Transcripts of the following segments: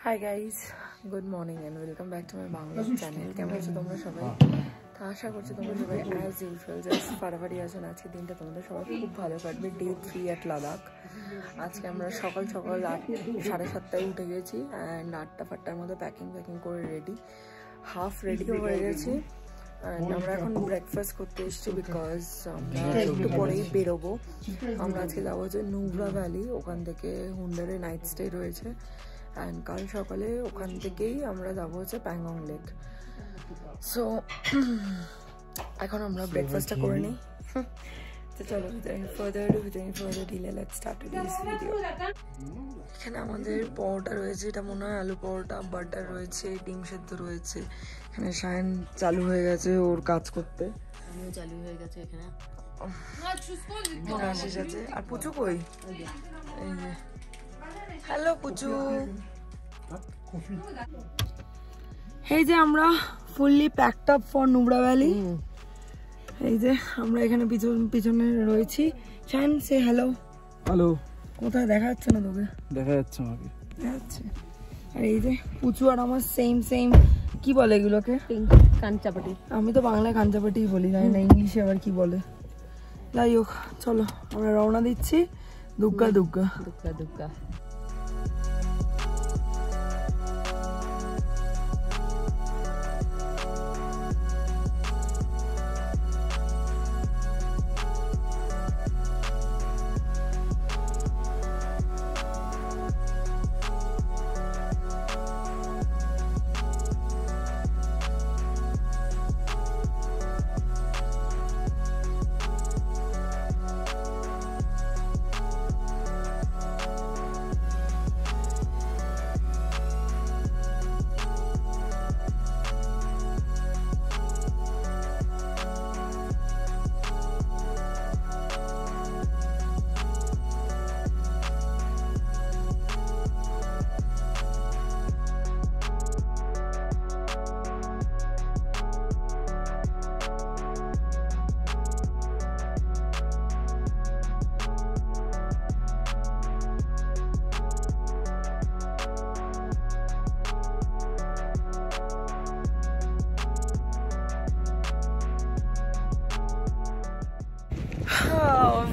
Hi guys good morning and welcome back to my Bangla channel কেমন আছো তোমরা সবাই তো আশা করছি তোমরা সবাই অ্যাজ ইউজুয়াল জাস্ট ফাটাফাটি আছো আজকে দিনটা তোমাদের সবাই খুব ভালো কাটবে ডে 3 এট লাদাখ আজকে আমরা সকাল সকাল 7:30টায় উঠে গেছি অ্যান্ড 8টার মধ্যে প্যাকিং করে রেডি হাফ রেডি হয়ে গেছি অ্যান্ড আমরা এখন ব্রেকফাস্ট করতে এসেছি বিকজ আমরা একটু পরেই বেরোবো আমরা আজকে যাবো হচ্ছে নুব্রা ভ্যালি ওখান থেকে হুন্ডারে নাইট স্টে রয়েছে অ্যান্ড কাল সকালে ওখান থেকেই আমরা যাবো হচ্ছে প্যাংগং লেক সো এখন আমরা ব্রেকফাস্টটা করে নিই তো চলো further delay let's start today's video এখানে আমাদের পরোটা রয়েছে এটা মনে হয় আলু পরোটা বাটার রয়েছে ডিম সেদ্ধ রয়েছে এখানে শায়ন চালু হয়ে গেছে ওর কাজ করতে আমিও চালু হয়ে গেছে এখানে আশিস আছে আর পুচু কই এই যে হ্যালো পুচু এই যে আমরা fully packed up for Nubra valley এই যে আমরা এখানে পিছনে রয়েছি শান সে হ্যালো হ্যালো কোথায় দেখা যাচ্ছে না তোকে দেখা যাচ্ছে আমাকে দেখা যাচ্ছে আর এই যে পুচু আর আমার সেম কি বলে এগুলোকে কাঞ্চাপাটি আমি তো বাংলায় কাঞ্চাপাটিই বলি জানি না ইংলিশে আবার কি বলে যাই হোক চলো আমরা রওনা দিচ্ছি দুগ্গা দুগ্গা দুগ্গা দুগ্গা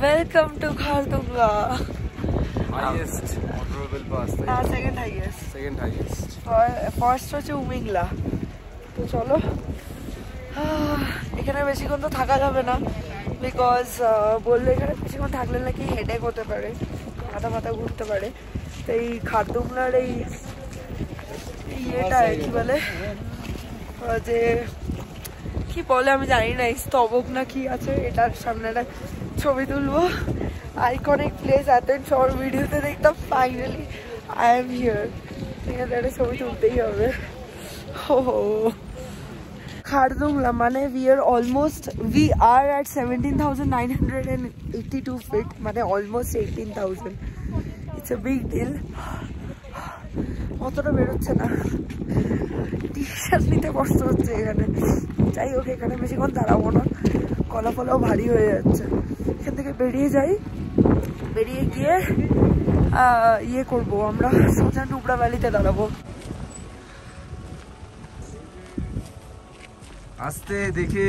Welcome to Khardungla. highest motorable pass Second highest. second highest First হচ্ছে উমিংলা তো চলো এখানে বেশিক্ষণ তো থাকা যাবে না বিকজ বললে এখানে বেশিক্ষণ থাকলে নাকি হেডেক হতে পারে মাথা ঘুরতে পারে তো এই খারদুংলার এই ইয়েটা কি বলে যে কি বলে আমি জানি না স্তবক না কি আছে এটার সামনে একটা ছবি তুলবো আইকনিক প্লেস এতদিন শর্ট ভিডিওতে দেখতাম ফাইনালি আই এম হিয়ার এখানে একটা ছবি তুলতেই হবে ও খারদুংলা মানে we are at 17,982 feet মানে almost 18,000 it's a big deal অতটা বেরোচ্ছে না টি শার্ট নিতে কষ্ট হচ্ছে এখানে যাই হোক এখানে বেশিক্ষণ দাঁড়াবো না গলা ফলাও ভারী হয়ে যাচ্ছে এখান থেকে বেরিয়ে গিয়ে ইয়ে করবো আমরা সোজা নুব্রা ভ্যালিতে দাঁড়াবো আস্তে দেখে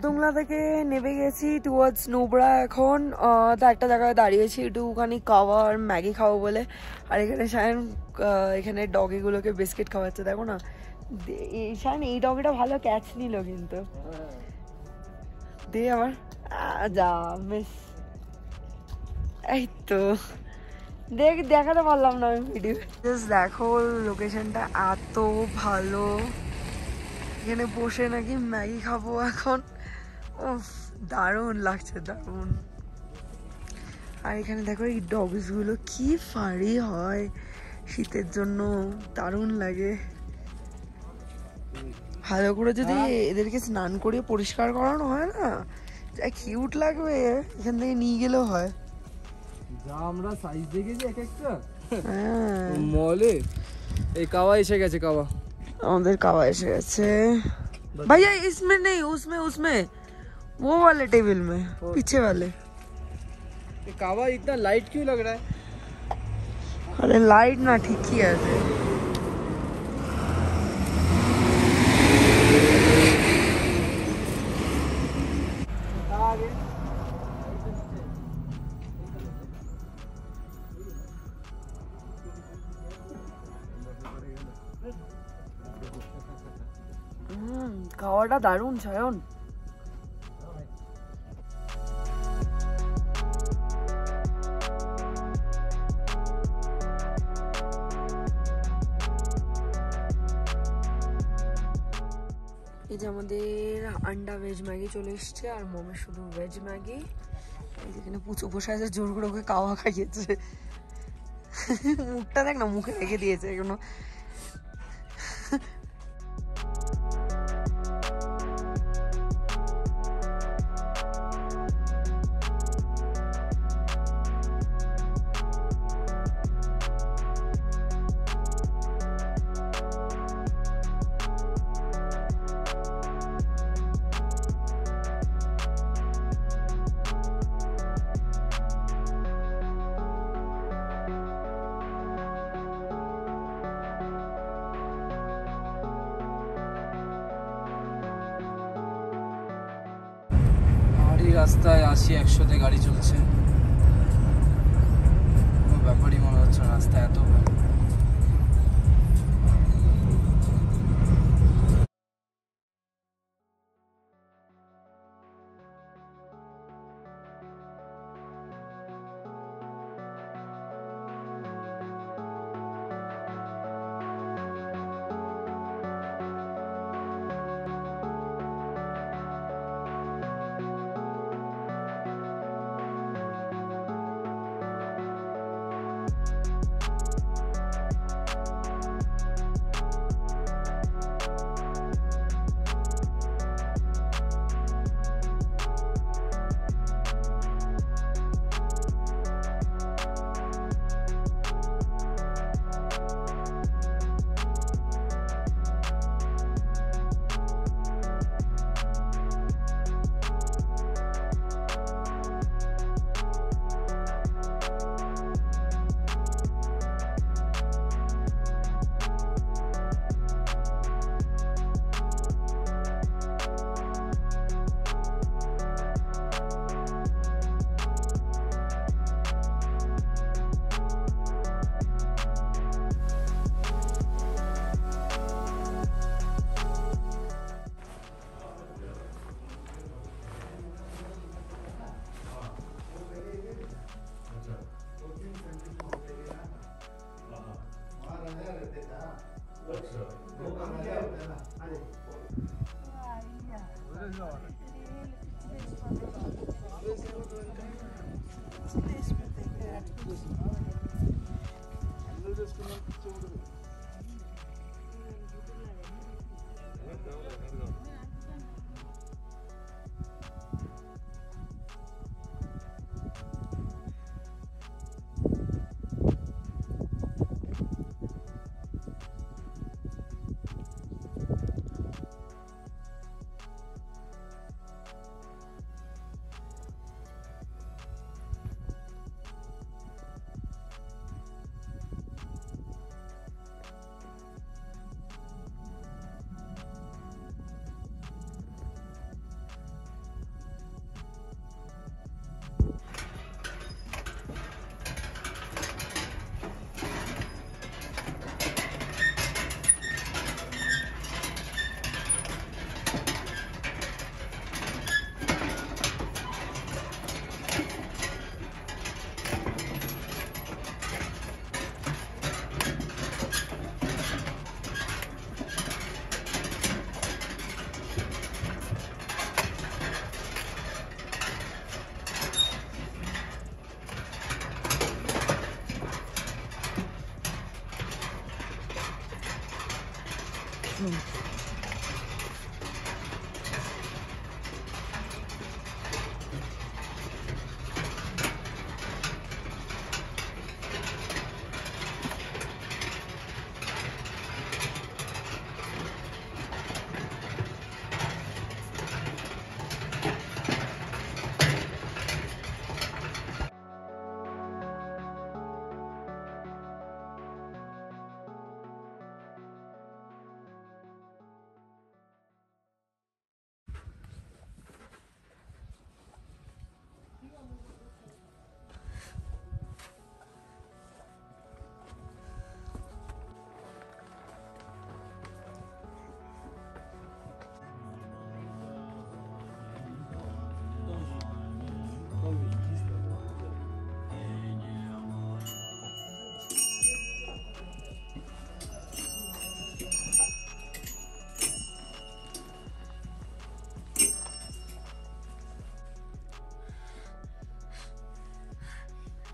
দুংলা থেকে নেমে গেছি টুয়ার্ডস নুব্রা এখন তো একটা জায়গায় দাঁড়িয়েছি একটুখানি খাওয়ার ম্যাগি খাবো বলে আর এখানে শায়ন এখানে ডগিগুলোকে বিস্কিট খাওয়াচ্ছে দেখো না শায়ন এই ডগিটা ভালো ক্যাচ নিল কিন্তু দে আমার যা মিস এই তো দেখাতে পারলাম না আমি ভিডিও জাস্ট দেখো লোকেশনটা এত ভালো এখানে বসে নাকি ম্যাগি খাবো এখন দারুণ লাগছে দারুণ আর এখানে দেখো এই ডগসগুলো কি ফাড়ি হয় শীতের জন্য দারুণ লাগে ভালো করে যদি এদেরকে স্নান করিয়ে পরিষ্কার করানো হয় না যা কিউট লাগবে, এখান থেকে নিয়ে গেলেও হয়। যা আমরা সাইজ দেখেছি এক একটা হ্যাঁ মলে। এই কাওয়া এসে গেছে, কাওয়া আমাদের কাवा এসে গেছে। भैया इसमें नहीं, उसमें उसमें वो वाले टेबल में, पीछे वाले। ये कावा इतना लाइट क्यों लग रहा है? अरे लाइट ना ठीक ही है। খাওয়াটা দারুণ সায়ন। এই যে আমাদের আন্ডা ভেজ ম্যাগি চলে এসছে, আর মোমের শুধু ভেজ ম্যাগি। এই যেখানে পুচু বসে আছে, জোর করে ওকে কাওয়া খাইয়েছে। মুখটা দেখ না, মুখে রেখে দিয়েছে এখনো। রাস্তায় 80-100-তে গাড়ি চলছে, কোনো ব্যাপারই মনে হচ্ছে না। রাস্তা এত ভালো।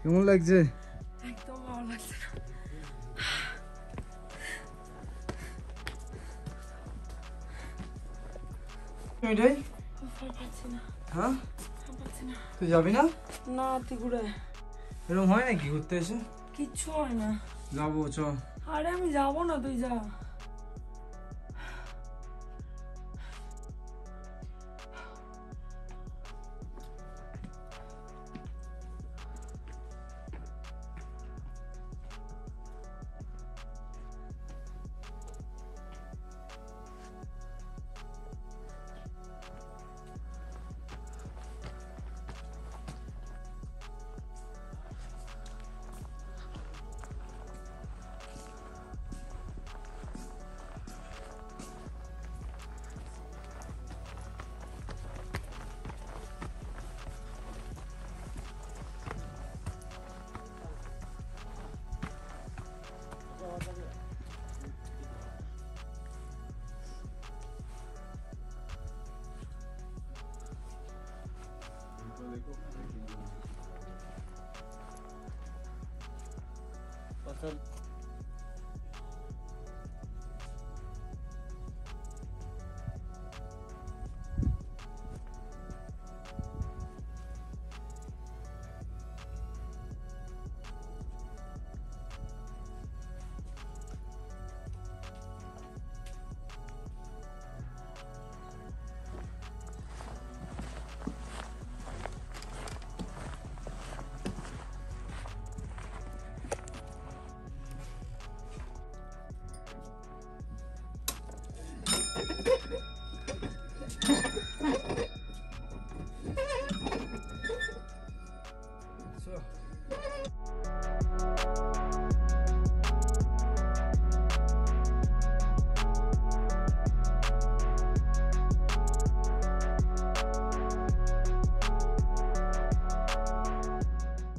কেমন লাগছে? একদম ভালো লাগছে না। এটাই পারছি না, হ্যাঁ পারছি না। তুই যাবি না? না ত্রিপুরা এরকম হয় নাকি ঘুরতে এসে? কিচ্ছু হয় না। যাবো চ। আরে আমি যাবো না, তুই যা।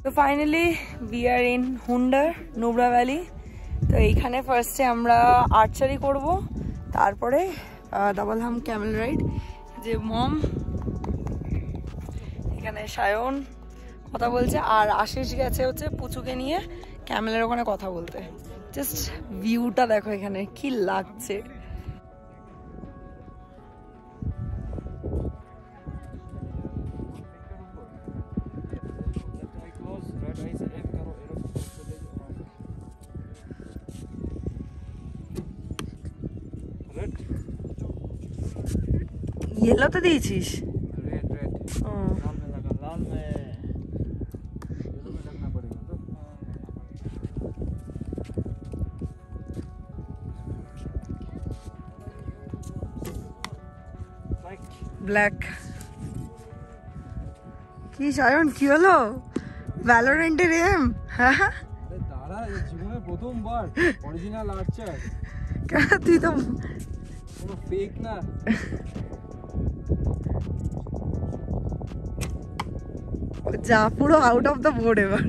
তো finally we are in Hunder Nubra valley. তো এইখানে ফার্স্টে আমরা আর্চারি করব, তারপরে দাবালহাম ক্যামেল রাইড। যে মম এখানে সায়ন কথা বলছে, আর আশিস গেছে হচ্ছে পুচুকে নিয়ে ক্যামেলের ওখানে কথা বলতে। জাস্ট ভিউটা দেখো এখানে কি লাগছে। येलोতে দিয়েছিস? रेड रेड लाल में लगा, लाल में येलो में लगना पड़ेगा तो। ব্ল্যাক। কি সায়ন কি হলো ভ্যালোরেন্টের এম? হ্যাঁ আরে দাঁড়া, এই জীবনে প্রথমবার অরিজিনাল আর্চার। কেন তুই তো কোনো ফেক না। যা পুরো আউট অফ দ্য বোর্ড এবার।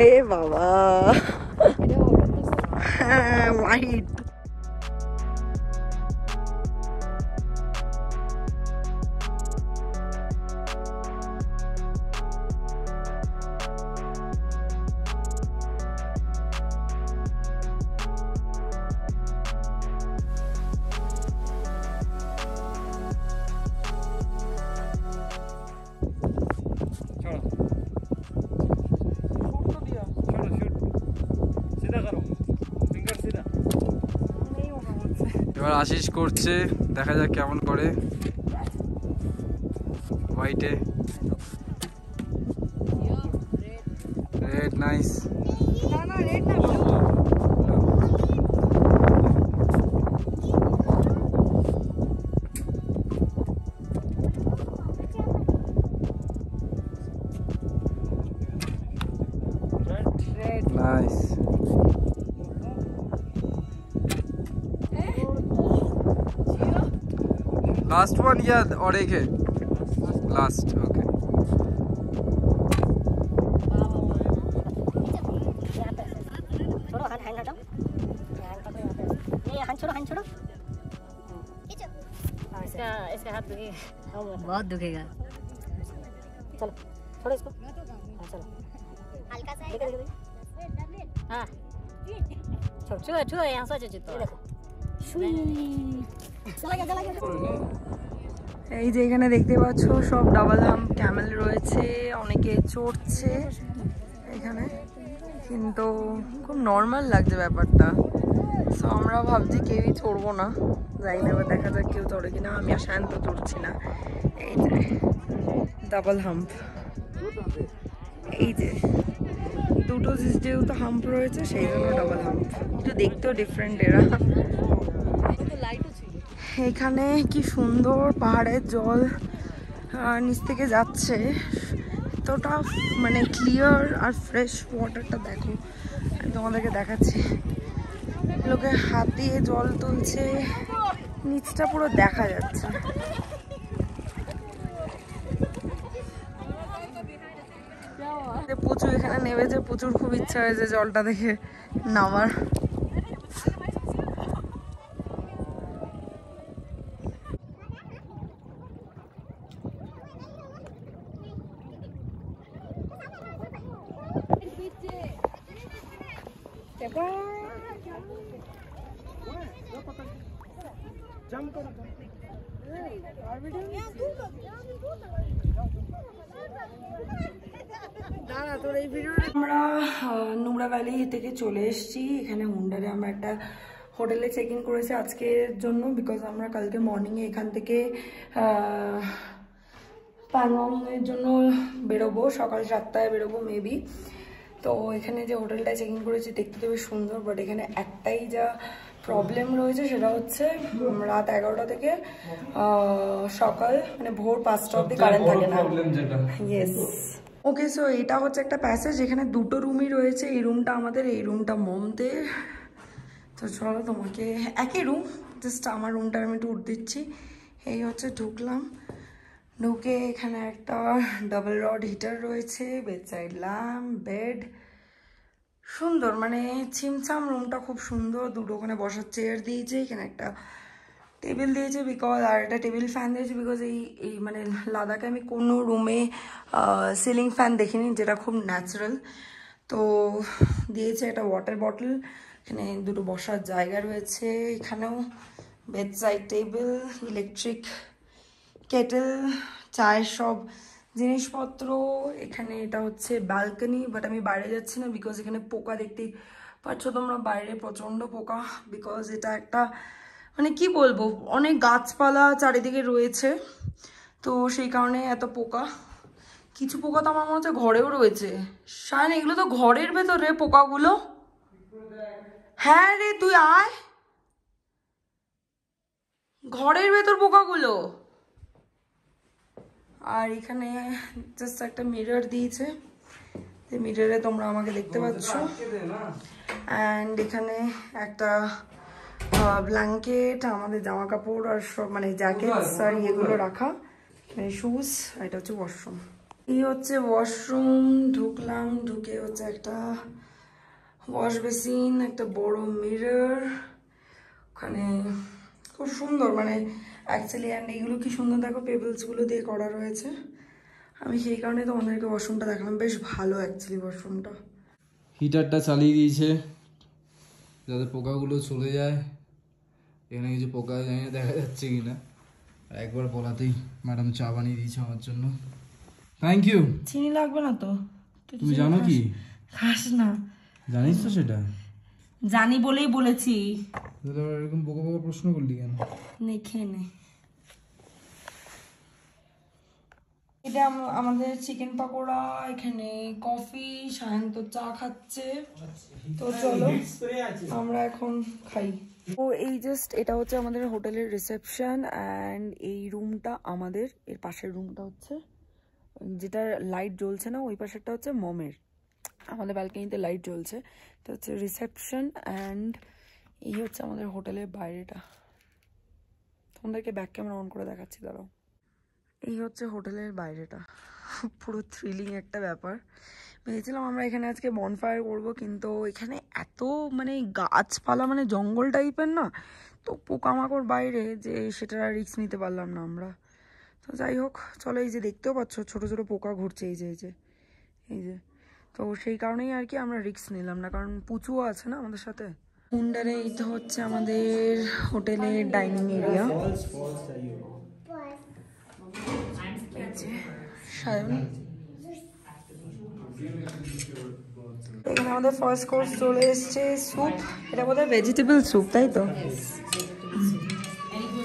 এ বাবা হোয়াইট। এবার আশিস করছে, দেখা যাক কেমন করে হোয়াইটে। Red nice. না না রেড না blue. Red nice. Last one या और एक है? Last okay. इसका हाथ दुखेगा, बहुत दुखेगा। चलो छोड़ो इसको, हाँ चलो हल्का सा हाँ छोड़ छुआ छुआ यहाँ से चित्त चला गया এই যে এখানে দেখতে পাচ্ছ সব ডাবল হাম্প ক্যামেল রয়েছে, অনেকে চড়ছে এখানে, কিন্তু খুব নর্মাল লাগছে ব্যাপারটা। সো আমরা ভাবছি কেউই চড়বো না, যাই না, এবার দেখা যাক কেউ চড়ে কিনা। আমি আর শান্ত চড়ছি না। এই যে ডাবল হাম্প, এই যে দুটো যেহেতু হাম্প রয়েছে সেই জন্য ডাবল হাম্প, একটু দেখতেও ডিফারেন্ট এরা। এখানে কি সুন্দর পাহাড়ের জল নিচ থেকে যাচ্ছে, এতটা মানে ক্লিয়ার আর ফ্রেশ ওয়াটারটা দেখো। আমি তোমাদেরকে দেখাচ্ছি, লোকে হাত দিয়ে জল তুলছে, নিচটা পুরো দেখা যাচ্ছে। প্রচুর এখানে নেমেছে, প্রচুর খুব ইচ্ছা হয়েছে জলটা দেখে নামার। আমরা নুমরা ভ্যালি থেকে চলে এসেছি এখানে হুন্ডারে। আমরা একটা হোটেলে চেক ইন করেছি আজকের জন্য, বিকজ আমরা কালকে মর্নিংয়ে এখান থেকে প্যাংগংয়ের জন্য বেরোবো, সকাল 7টায় বেরোবো মেবি। তো এখানে যে হোটেলটায় চেক ইন করেছি দেখতে তো বেশ সুন্দর, বাট এখানে একটাই যা প্রবলেম রয়েছে সেটা হচ্ছে রাত 11টা থেকে সকাল মানে ভোর 5টা অবধি কারেন্ট থাকে না। ইয়েস, ওকে। সো এটা হচ্ছে একটা প্যাসেজ, এখানে দুটো রুমই রয়েছে। এই রুমটা আমাদের, এই রুমটা মমদের। তো চলো তোমাকে একই রুম, জাস্ট আমার রুমটা আমি ট্যুর দিচ্ছি। এই হচ্ছে ঢুকলাম, ঢুকে এখানে একটা ডাবল রড হিটার রয়েছে, বেড সাইড ল্যাম্প, বেড, সুন্দর মানে ছিমছাম রুমটা, খুব সুন্দর। দুটো ওখানে বসার চেয়ার দিয়েছে, এখানে একটা টেবিল দিয়েছে বিকজ, আর একটা টেবিল ফ্যান দিয়েছে বিকজ এই মানে লাদাখে আমি কোনো রুমে সিলিং ফ্যান দেখিনি, যেটা খুব ন্যাচারাল। তো দিয়েছে একটা ওয়াটার বটল, এখানে দুটো বসার জায়গা রয়েছে, এখানেও bed side table, electric kettle, চায়ের সব জিনিসপত্র। এখানে এটা হচ্ছে ব্যালকনি, বাট আমি বাইরে যাচ্ছি না বিকজ এখানে পোকা দেখতেই পাচ্ছ তোমরা, বাইরে প্রচণ্ড পোকা। বিকজ এটা একটা মানে কি বলবো, অনেক গাছপালা চারিদিকে রয়েছে, তো সেই কারণে এত পোকা। কিছু পোকা তো আমার মনে হচ্ছে ঘরেও রয়েছে। শায়ন, এগুলো তো ঘরের ভেতরে পোকাগুলো। হ্যাঁ রে, তুই আয়, ঘরের ভেতর পোকাগুলো। আর এখানে জাস্ট একটা মিরর দিয়েছে, যে মিররে তোমরা আমাকে দেখতে পাচ্ছ। অ্যান্ড এখানে একটা ব্ল্যাঙ্কেট, আমাদের জামা কাপড় আর সব মানে জ্যাকেটস আর এগুলো রাখা, মানে শুজ। আর এটা হচ্ছে ওয়াশরুম। এই হচ্ছে ওয়াশরুম, ঢুকলাম, ঢুকে হচ্ছে একটা ওয়াশ বেসিন, একটা বড় মিরর, ওখানে খুব সুন্দর মানে অ্যাকচুয়ালি। অ্যান্ড এইগুলো কি সুন্দর দেখো, পেবলসগুলো দিয়ে করা রয়েছে। আমি সেই কারণে তোমাদেরকে ওয়াশরুমটা দেখালাম, বেশ ভালো অ্যাকচুয়ালি ওয়াশরুমটা। হিটারটা চালিয়ে দিয়েছে যাতে পোকাগুলো চলে যায়। এখানে কিছু পোকা জানি না দেখা যাচ্ছে কিনা, একবার বলাতেই ম্যাডাম চা বানিয়ে দিয়েছে আমার জন্য। Thank you. চিনি লাগবে না তো? তুমি জানো কি? খাস না? জানিস তো সেটা? জানি বলেই বলেছি। এরকম বোকা বোকা প্রশ্ন করলি কেন? নে খেয়ে নে। এটা আমাদের চিকেন পাকোড়া, এখানে কফি, সায়ন্ত চা খাচ্ছে। তো চলো আমরা এখন খাই। তো এই জাস্ট এটা হচ্ছে আমাদের হোটেলের রিসেপশন, অ্যান্ড এই রুমটা আমাদের, এর পাশের রুমটা হচ্ছে যেটা লাইট জ্বলছে না, ওই পাশেরটা হচ্ছে মমের। আমাদের ব্যালকনিতে লাইট জ্বলছে। তো হচ্ছে রিসেপশন, অ্যান্ড এই হচ্ছে আমাদের হোটেলের বাইরেটা। তোমাদেরকে ব্যাক ক্যামেরা অন করে দেখাচ্ছি, দাঁড়াও। এই হচ্ছে হোটেলের বাইরেটা, পুরো থ্রিলিং একটা ব্যাপার। ভেবেছিলাম আমরা এখানে আজকে বনফায়ার করবো, কিন্তু এখানে এত মানে গাছপালা মানে জঙ্গল টাইপের না, পোকামাকড় বাইরে যে সেটা রিস্ক নিতে পারলাম না আমরা। তো যাই হোক চলো, এই যে দেখতেও পাচ্ছ ছোট ছোট পোকা ঘুরছে, এই যে তো সেই কারণেই আর কি আমরা রিস্ক নিলাম না, কারণ পুচুও আছে না আমাদের সাথে। হুন্ডারে এটা হচ্ছে আমাদের হোটেলের ডাইনিং এরিয়া। সায়ন, এখানে আমাদের ফার্স্ট কোর্স চলে এসছে স্যুপ। এটা বোধহয় ভেজিটেবল স্যুপ, তাই তো?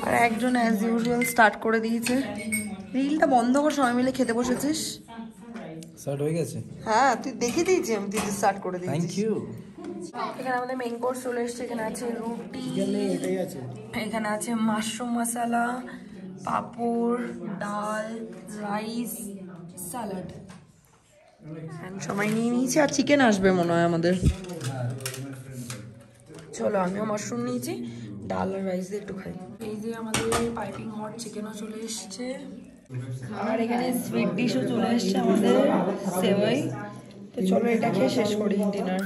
আর একজন অ্যাজ ইউজুয়াল স্টার্ট করে দিয়েছে। রিলটা বন্ধ করে সবাই মিলে খেতে বসেছিস। স্টার্ট হয়ে গেছে? হ্যাঁ, তুই দেখে দিয়েছি আমি, তুই স্টার্ট করে দিয়েছিস। Thank you. এখানে আমাদের মেইন কোর্স চলে এসছে। এখানে আছে রুটি, এখানে আছে মাশরুম মশলা, পাঁপড়, ডাল, রাইস, স্যালাড। সবাই নিয়ে নিয়েছি, আর চিকেন আসবে মনে হয় আমাদের। চলো, আমিও মাশরুম নিয়েছি, ডাল আর রাইস দিয়ে একটু খাই। এই যে আমাদের পাইপিং হট চিকেনও চলে এসছে, আর এখানে সুইট ডিশও চলে এসছে আমাদের, সেওয়াই। তো চলো এটা খেয়ে শেষ করি ডিনার।